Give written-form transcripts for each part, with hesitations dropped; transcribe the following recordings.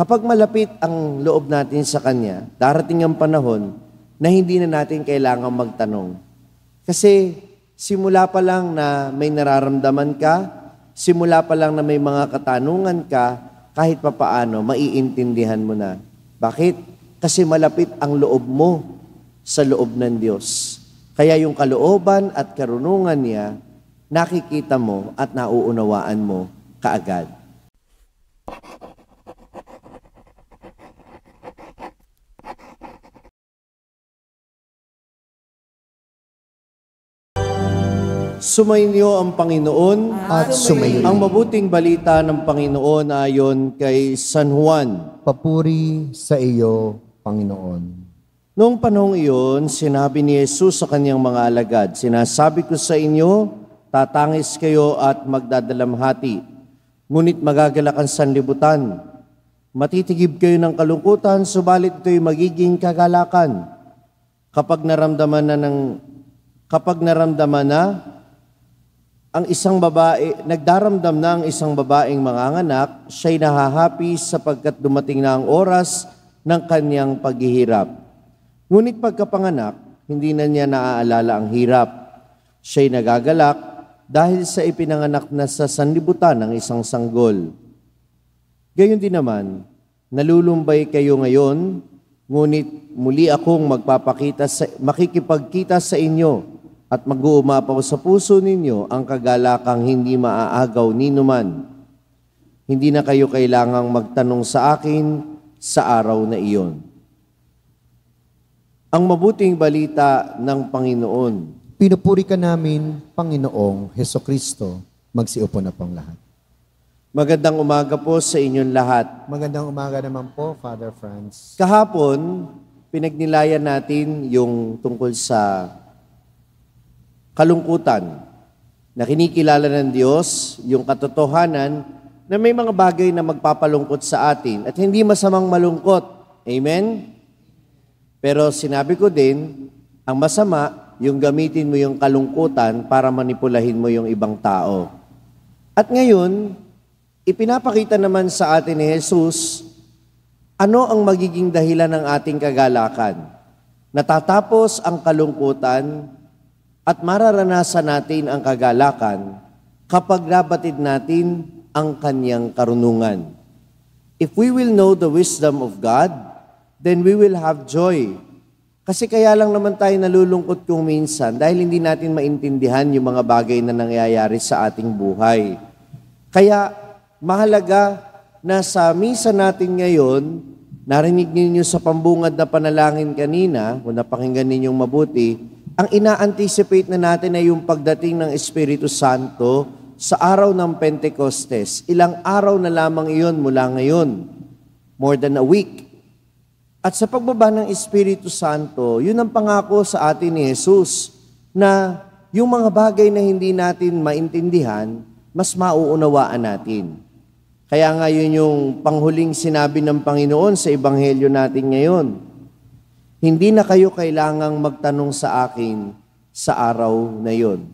Kapag malapit ang loob natin sa Kanya, darating ang panahon na hindi na natin kailangang magtanong. Kasi simula pa lang na may nararamdaman ka, simula pa lang na may mga katanungan ka, kahit papaano, maiintindihan mo na. Bakit? Kasi malapit ang loob mo sa loob ng Diyos. Kaya yung kalooban at karunungan niya, nakikita mo at nauunawaan mo kaagad. Sumainyo ang Panginoon at sumayo ang mabuting balita ng Panginoon ayon kay San Juan. Papuri sa iyo, Panginoon. Noong panahong iyon, sinabi ni Jesus sa kanyang mga alagad, "Sinasabi ko sa inyo, tatangis kayo at magdadalamhati, ngunit magagalak ang sanlibutan. Matitigib kayo ng kalungkutan, subalit ito'y magiging kagalakan. Kapag naramdaman na ang isang babae, nagdaramdam na ang isang babaeng manganganak, siya'y nahahapi sapagkat dumating na ang oras ng kanyang paghihirap. Ngunit pagkapanganak, hindi na niya naaalala ang hirap. Siya'y nagagalak dahil sa ipinanganak na sa sanlibutan ng isang sanggol. Gayon din naman, nalulumbay kayo ngayon, ngunit muli akong makikipagkita sa inyo at mag-uumapaw sa puso ninyo ang kagalakang hindi maaagaw ninuman. Hindi na kayo kailangang magtanong sa akin sa araw na iyon." Ang mabuting balita ng Panginoon. Pinupuri ka namin, Panginoong Hesukristo. Magsiupo na pong lahat. Magandang umaga po sa inyong lahat. Magandang umaga naman po, Father Franz. Kahapon, pinagnilayan natin yung tungkol sa kalungkutan na kinikilala ng Diyos, yung katotohanan na may mga bagay na magpapalungkot sa atin at hindi masamang malungkot. Amen? Pero sinabi ko din, ang masama, yung gamitin mo yung kalungkutan para manipulahin mo yung ibang tao. At ngayon, ipinapakita naman sa atin ni Jesus, ano ang magiging dahilan ng ating kagalakan? Natatapos ang kalungkutan at mararanasan natin ang kagalakan kapag nabatid natin ang kanyang karunungan. If we will know the wisdom of God, then we will have joy. Kasi kaya lang naman tayo nalulungkot kung minsan dahil hindi natin maintindihan yung mga bagay na nangyayari sa ating buhay. Kaya mahalaga na sa misa natin ngayon, narinig ninyo sa pambungad na panalangin kanina, kung napakinggan ninyong mabuti, ang ina-anticipate na natin ay yung pagdating ng Espiritu Santo sa araw ng Pentecostes. Ilang araw na lamang iyon mula ngayon. More than a week. At sa pagbaba ng Espiritu Santo, yun ang pangako sa atin ni Jesus na yung mga bagay na hindi natin maintindihan, mas mauunawaan natin. Kaya nga yun yung panghuling sinabi ng Panginoon sa Ebanghelyo natin ngayon. Hindi na kayo kailangang magtanong sa akin sa araw na yun.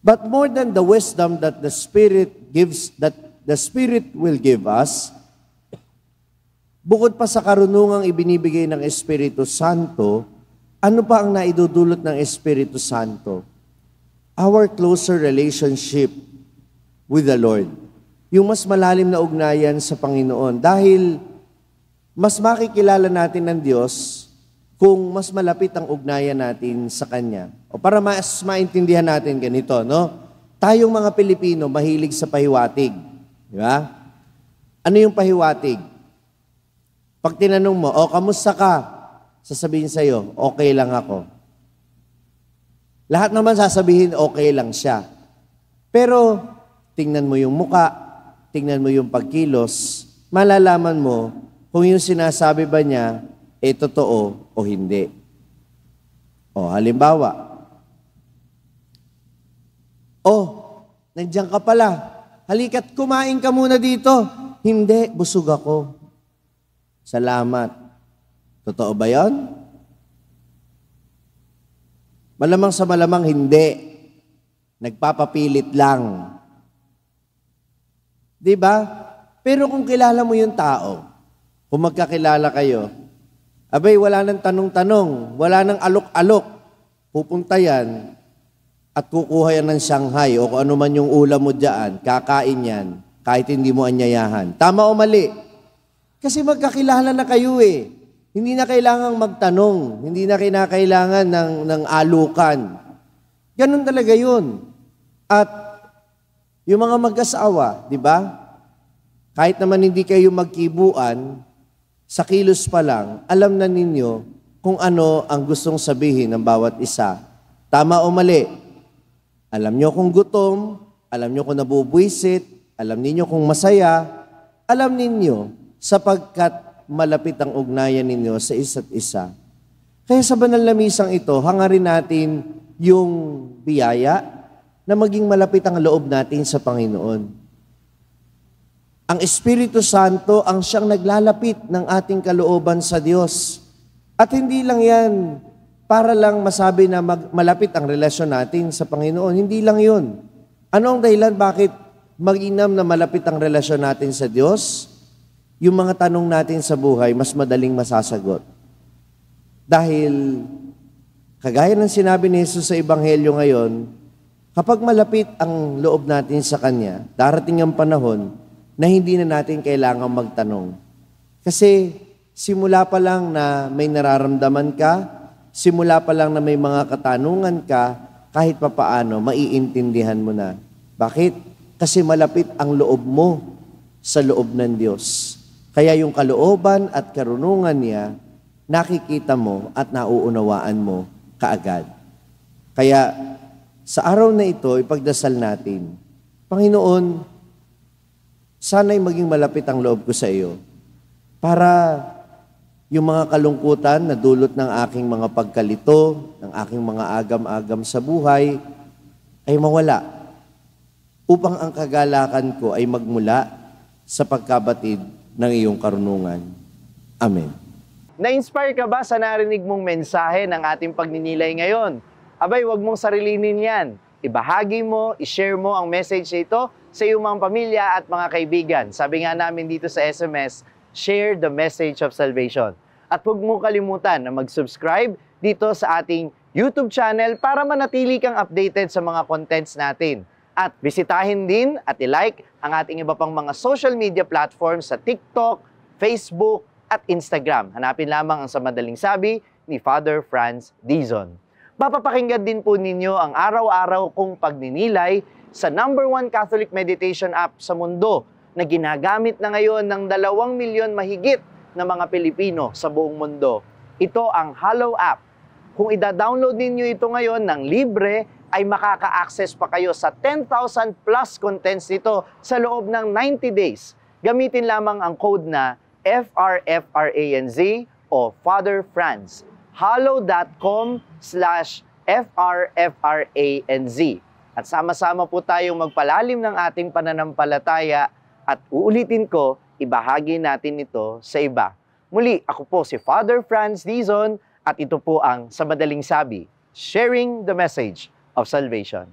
But more than the wisdom that the Spirit gives, that the Spirit will give us, bukod pa sa karunungang ibinibigay ng Espiritu Santo, ano pa ang naidudulot ng Espiritu Santo? Our closer relationship with the Lord. Yung mas malalim na ugnayan sa Panginoon. Dahil mas makikilala natin ng Diyos kung mas malapit ang ugnayan natin sa Kanya. O para mas maintindihan natin ganito, no? Tayong mga Pilipino mahilig sa pahiwatig. Di ba? Ano yung pahiwatig? Pag tinanong mo, kamusta ka? Sasabihin sa'yo, okay lang ako. Lahat naman sasabihin, okay lang siya. Pero, tingnan mo yung muka, tingnan mo yung pagkilos, malalaman mo kung yung sinasabi ba niya, totoo o hindi. Halimbawa, nandiyan ka pala, halika't kumain ka muna dito. Hindi, busog ako. Salamat. Totoo ba yon? Malamang sa malamang hindi. Nagpapapilit lang. Di ba? Pero kung kilala mo yung tao, kung magkakilala kayo, abay, wala nang tanong-tanong, wala nang alok-alok, pupunta yan at kukuha yan ng Shanghai o kung ano man yung ulam mo dyan, kakain yan, kahit hindi mo anyayahan. Tama o mali? Kasi magkakilala na kayo eh. Hindi na kailangang magtanong, hindi na kinakailangan ng alukan. Ganun talaga yun. At yung mga mag-asawa, di ba? Kahit naman hindi kayo magkibuan, sa kilos pa lang, alam na ninyo kung ano ang gustong sabihin ng bawat isa. Tama o mali? Alam nyo kung gutom, alam nyo kung nabubwisit, alam ninyo kung masaya, alam ninyo sapagkat malapit ang ugnayan ninyo sa isa't isa. Kaya sa banal na misang ito, hangarin natin yung biyaya na maging malapit ang loob natin sa Panginoon. Ang Espiritu Santo ang siyang naglalapit ng ating kalooban sa Diyos. At hindi lang yan para lang masabi na malapit ang relasyon natin sa Panginoon. Hindi lang yun. Ano ang dahilan bakit mag-inam na malapit ang relasyon natin sa Diyos? Yung mga tanong natin sa buhay, mas madaling masasagot. Dahil, kagaya ng sinabi ni Jesus sa Ebanghelyo ngayon, kapag malapit ang loob natin sa Kanya, darating ang panahon na hindi na natin kailangang magtanong. Kasi simula pa lang na may nararamdaman ka, simula pa lang na may mga katanungan ka, kahit papaano, maiintindihan mo na. Bakit? Kasi malapit ang loob mo sa loob ng Diyos. Kaya yung kalooban at karunungan niya, nakikita mo at nauunawaan mo kaagad. Kaya sa araw na ito, ipagdasal natin, Panginoon, sana'y maging malapit ang loob ko sa iyo para yung mga kalungkutan na dulot ng aking mga pagkalito, ng aking mga agam-agam sa buhay, ay mawala upang ang kagalakan ko ay magmula sa pagkabatid ng iyong karunungan. Amen. Na-inspire ka ba sa narinig mong mensahe ng ating pagninilay ngayon? Abay, wag mong sarilinin yan. Ibahagi mo, ishare mo ang message ito sa iyong mga pamilya at mga kaibigan. Sabi nga namin dito sa SMS, share the message of salvation. At huwag mo kalimutan na mag-subscribe dito sa ating YouTube channel para manatili kang updated sa mga contents natin. At bisitahin din at i-like ang ating iba pang mga social media platforms sa TikTok, Facebook, at Instagram. Hanapin lamang ang Sa Madaling Sabi ni Father Franz Dizon. Mapapakinggan din po ninyo ang araw-araw kong pagninilay sa #1 Catholic meditation app sa mundo na ginagamit na ngayon ng 2 milyon mahigit na mga Pilipino sa buong mundo. Ito ang Hallow app. Kung ida-download ninyo ito ngayon ng libre, ay makaka-access pa kayo sa 10,000 plus contents nito sa loob ng 90 days. Gamitin lamang ang code na FRFRANZ o Father Franz. hallow.com/FRFRANZ. At sama-sama po tayong magpalalim ng ating pananampalataya at uulitin ko, ibahagi natin ito sa iba. Muli, ako po si Father Franz Dizon at ito po ang Sa Madaling Sabi, sharing the message of salvation.